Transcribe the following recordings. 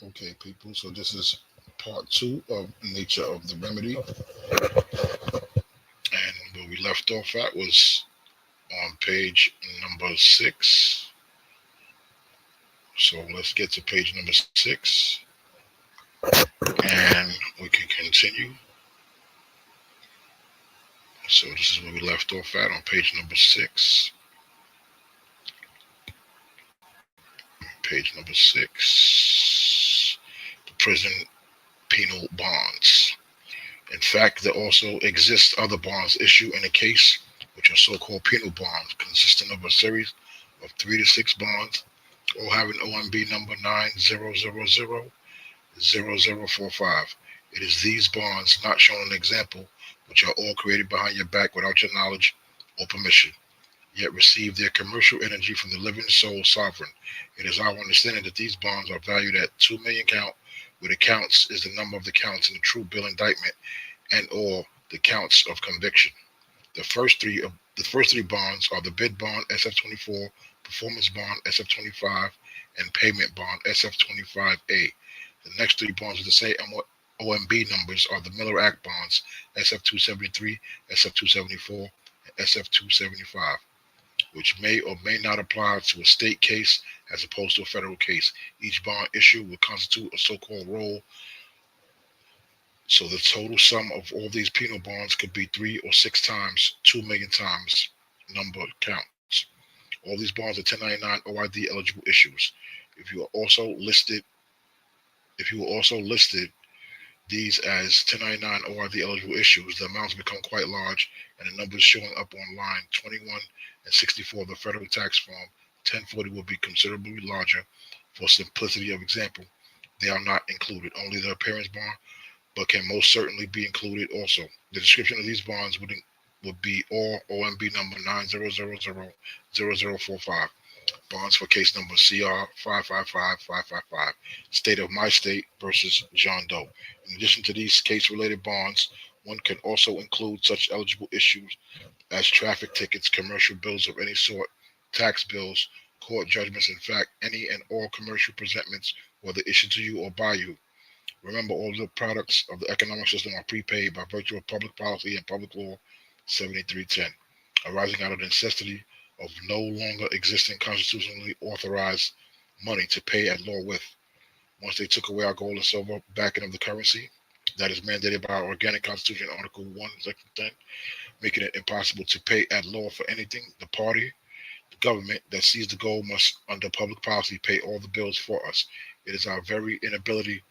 Okay, people. So this is part two of Nature of the Remedy, and where we left off at was on page number 6. So let's get to page number 6, and we can continue. So this is where we left off at on page number 6. Page number 6. The prison penal bonds. In fact, there also exist other bonds issued in a case, which are so-called penal bonds, consisting of a series of 3 to 6 bonds, all having OMB number 90000045. It is these bonds, not shown in the example, which are all created behind your back without your knowledge or permission, yet receive their commercial energy from the living soul sovereign. It is our understanding that these bonds are valued at 2 million count, where the counts is the number of the counts in the true bill indictment and or the counts of conviction. The first three bonds are the bid bond SF24, performance bond SF25, and payment bond SF25A. The next three bonds with the same OMB numbers are the Miller Act bonds SF273, SF274, and SF275, which may or may not apply to a state case as opposed to a federal case. Each bond issue will constitute a so-called roll, so the total sum of all these penal bonds could be 3 or 6 times 2 million times number counts. All these bonds are 1099 OID eligible issues. If you are also listed, if you are also listed these as 1099 OID eligible issues, the amounts become quite large, and the numbers showing up on line 21 and 64 of the federal tax form 1040 will be considerably larger. For simplicity of example, they are not included, only the appearance bond, but can most certainly be included also. The description of these bonds would be all OMB number 90000045. Bonds for case number CR 555555. State of my state versus John Doe. In addition to these case related bonds, one can also include such eligible issues as traffic tickets, commercial bills of any sort, tax bills, court judgments, in fact, any and all commercial presentments, whether issued to you or by you. Remember, all the products of the economic system are prepaid by virtue of public policy and public law 7310, arising out of the necessity of no longer existing constitutionally authorized money to pay at law with. Once they took away our gold and silver backing of the currency that is mandated by our organic constitution, Article 1, Section 10, making it impossible to pay at law for anything, the government that sees the gold must, under public policy, pay all the bills for us. It is our very inability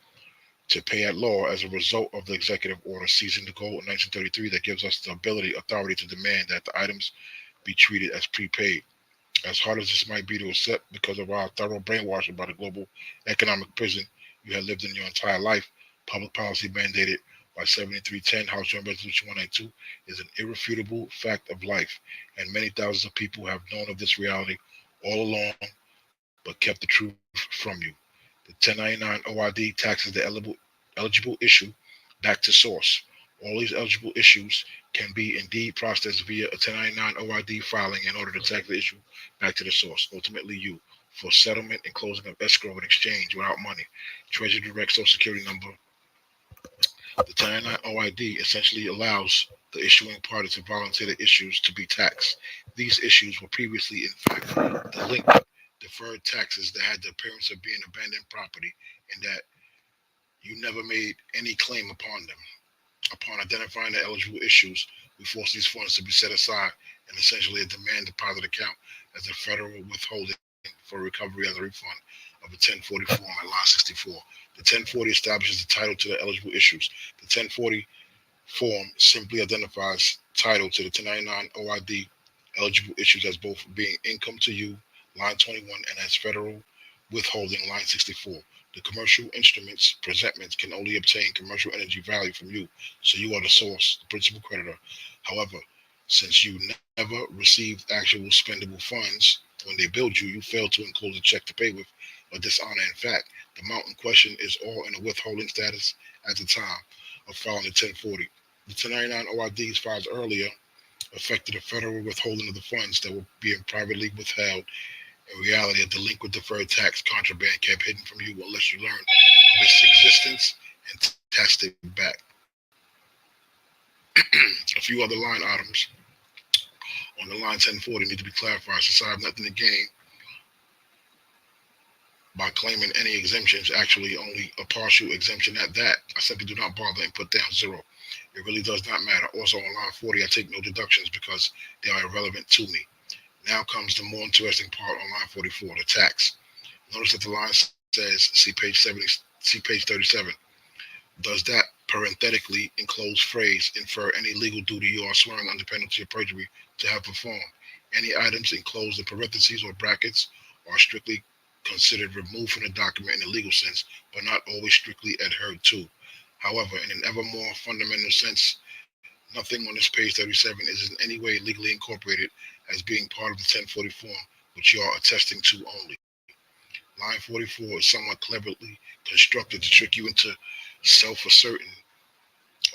to pay at law as a result of the executive order seizing the gold in 1933 that gives us the authority to demand that the items be treated as prepaid. As hard as this might be to accept because of our thorough brainwashing by the global economic prison you have lived in your entire life, public policy mandated by 7310 House Joint Resolution 192 is an irrefutable fact of life, and many thousands of people have known of this reality all along but kept the truth from you. The 1099 OID taxes the eligible issue back to source. All these eligible issues can be indeed processed via a 1099 OID filing in order to tax the issue back to the source, ultimately you, for settlement and closing of escrow and exchange without money. Treasury Direct Social Security number. The 1099 OID essentially allows the issuing party to volunteer the issues to be taxed. These issues were previously, in fact, delinquent deferred taxes that had the appearance of being abandoned property and that you never made any claim upon them. Upon identifying the eligible issues, we force these funds to be set aside in essentially a demand deposit account as a federal withholding for recovery as a refund of a 1040 form at line 64. The 1040 establishes the title to the eligible issues. The 1040 form simply identifies title to the 1099 OID eligible issues as both being income to you, line 21, and as federal withholding, line 64. The commercial instruments presentments can only obtain commercial energy value from you, so you are the source, the principal creditor. However, since you never received actual spendable funds when they billed you, you failed to include a check to pay with, a dishonor. In fact, the amount in question is all in a withholding status at the time of filing the 1040. The 1099 OIDs filed earlier affected a federal withholding of the funds that were being privately withheld. In reality, a delinquent deferred tax contraband kept hidden from you unless you learned of its existence and test it back. A few other line items on the line 1040 need to be clarified since I have nothing to gain by claiming any exemptions, actually only a partial exemption at that. I simply do not bother and put down zero. It really does not matter. Also on line 40, I take no deductions because they are irrelevant to me. Now comes the more interesting part on line 44, the tax. Notice that the line says, see page 37. Does that parenthetically enclosed phrase infer any legal duty you are swearing under penalty of perjury to have performed? Any items enclosed in parentheses or brackets are strictly considered removed from the document in a legal sense, but not always strictly adhered to. However, in an ever more fundamental sense, nothing on this page 37 is in any way legally incorporated as being part of the 1040 form, which you are attesting to only. Line 44 is somewhat cleverly constructed to trick you into self-asserting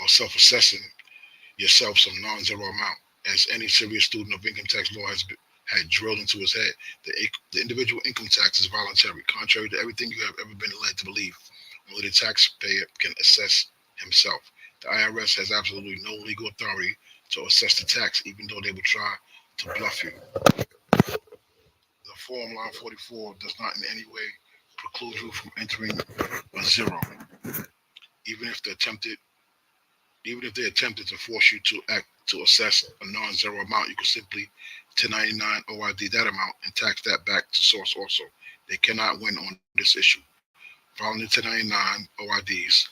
or self-assessing yourself some non-zero amount. As any serious student of income tax law had drilled into his head, the individual income tax is voluntary, contrary to everything you have ever been led to believe. Only the taxpayer can assess himself. The IRS has absolutely no legal authority to assess the tax, even though they will try to bluff you. The form line 44 does not in any way preclude you from entering a zero, even if the attempted even if they attempted to force you to assess a non-zero amount. You can simply 1099 OID that amount and tax that back to source also. They cannot win on this issue. Following the 1099 OIDs,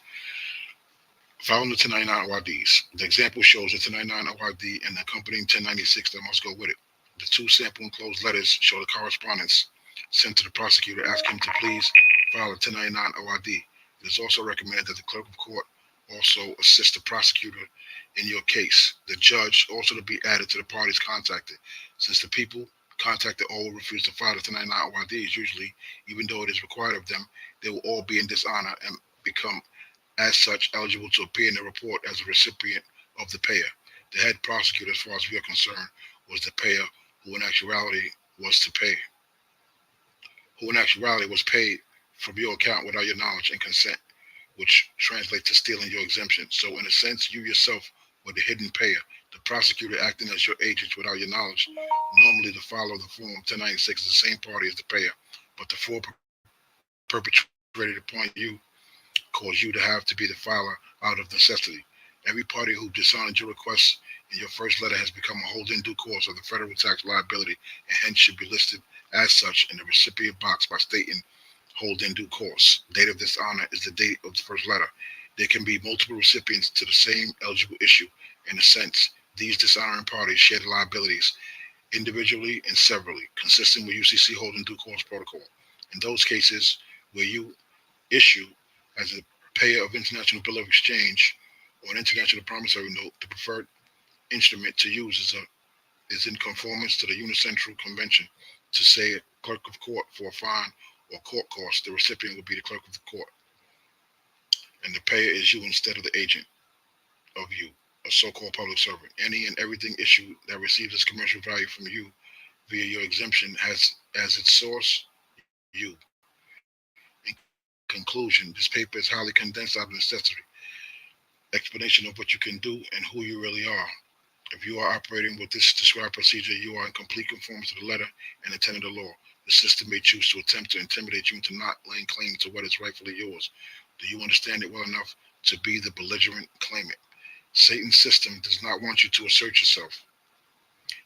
the example shows the 1099 OID and the accompanying 1096 that must go with it. The two sample enclosed letters show the correspondence sent to the prosecutor asking him to please file a 1099 OID. It is also recommended that the clerk of court also assist the prosecutor in your case. The judge also to be added to the parties contacted. Since the people contacted all will refuse to file the 1099 OIDs, usually, even though it is required of them, they will all be in dishonor and become, as such, eligible to appear in the report as a recipient of the payer. The head prosecutor, as far as we are concerned, was the payer who in actuality was paid from your account without your knowledge and consent, which translates to stealing your exemption. So in a sense, you yourself were the hidden payer, the prosecutor acting as your agent without your knowledge. Normally, the filer of the form 1096 is the same party as the payer, but the fraud perpetrated upon you caused you to have to be the filer out of necessity. Every party who dishonored your request in your first letter has become a holder in due course of the federal tax liability and hence should be listed as such in the recipient box by stating hold in due course. Date of dishonor is the date of the first letter. There can be multiple recipients to the same eligible issue. In a sense, these dishonoring parties share the liabilities individually and severally, consistent with UCC hold in due course protocol. In those cases where you issue as a payer of international bill of exchange or an international promissory note, the preferred instrument to use is in conformance to the Unicentral Convention. To say a clerk of court for a fine or court costs, the recipient will be the clerk of the court, and the payer is you instead of the agent of you, a so-called public servant. Any and everything issued that receives its commercial value from you via your exemption has as its source you. In conclusion, this paper is highly condensed out of necessity, explanation of what you can do and who you really are. If you are operating with this described procedure, you are in complete conformance to the letter and intent of the law. The system may choose to attempt to intimidate you into not laying claim to what is rightfully yours. Do you understand it well enough to be the belligerent claimant? Satan's system does not want you to assert yourself.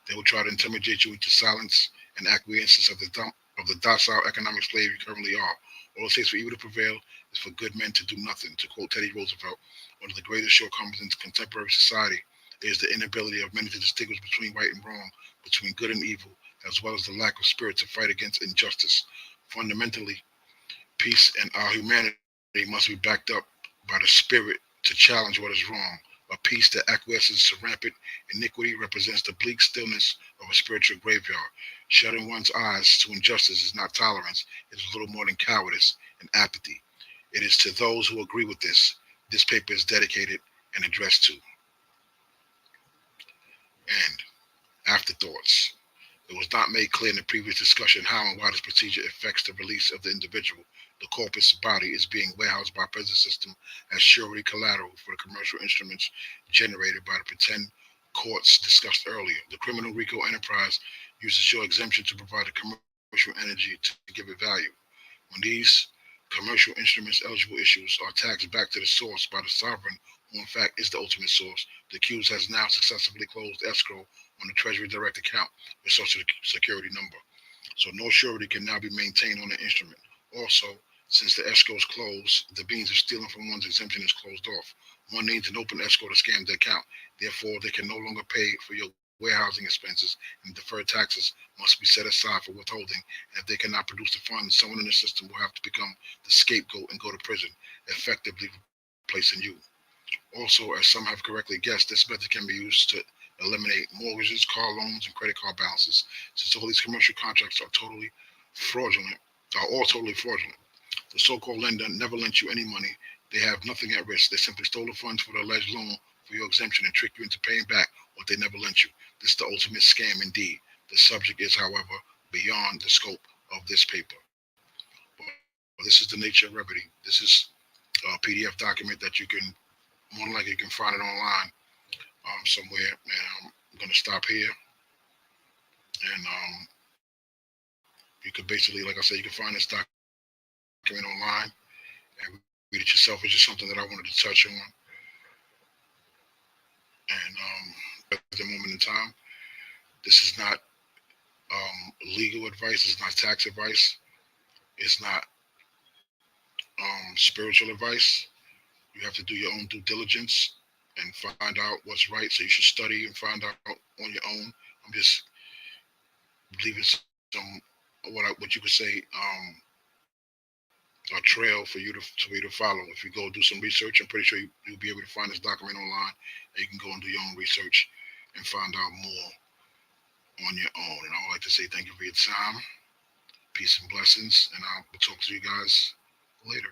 They will try to intimidate you into silence and acquiescence of the docile economic slave you currently are. All it takes for evil to prevail is for good men to do nothing. To quote Teddy Roosevelt, one of the greatest shortcomings in contemporary society is the inability of many to distinguish between right and wrong, between good and evil, as well as the lack of spirit to fight against injustice. Fundamentally, peace and our humanity must be backed up by the spirit to challenge what is wrong. A peace that acquiesces to rampant iniquity represents the bleak stillness of a spiritual graveyard. Shutting one's eyes to injustice is not tolerance, it is little more than cowardice and apathy. It is to those who agree with this paper is dedicated and addressed to. And afterthoughts. It was not made clear in the previous discussion how and why this procedure affects the release of the individual. The corpus body is being warehoused by prison system as surety collateral for the commercial instruments generated by the pretend courts discussed earlier. The criminal RICO enterprise uses your exemption to provide the commercial energy to give it value. When these commercial instruments eligible issues are taxed back to the source by the sovereign, who in fact is the ultimate source, the accused has now successfully closed escrow on the Treasury Direct account with Social Security number. So no surety can now be maintained on the instrument. Also, since the escrow is closed, the means of stealing from one's exemption is closed off. One needs an open escrow to scam the account. Therefore, they can no longer pay for your warehousing expenses, and deferred taxes must be set aside for withholding. And if they cannot produce the funds, someone in the system will have to become the scapegoat and go to prison, effectively replacing you. Also, as some have correctly guessed, this method can be used to eliminate mortgages, car loans, and credit card balances. Since all these commercial contracts fraudulent, are all totally fraudulent. The so-called lender never lent you any money. They have nothing at risk. They simply stole the funds for the alleged loan for your exemption and tricked you into paying back what they never lent you. This is the ultimate scam indeed. The subject is, however, beyond the scope of this paper. Well, this is the nature of remedy. This is a PDF document that you can, more than likely, you can find it online somewhere. And I'm going to stop here. And you could basically, like I said, you can find this document online and read it yourself. It's just something that I wanted to touch on. And at the moment in time, this is not legal advice. It's not tax advice. It's not spiritual advice. You have to do your own due diligence and find out what's right. So you should study and find out on your own. I'm just leaving some what you could say a trail for you to follow. If you go do some research, I'm pretty sure you'll be able to find this document online, and you can go and do your own research and find out more on your own. And I would like to say thank you for your time. Peace and blessings, and I'll talk to you guys later.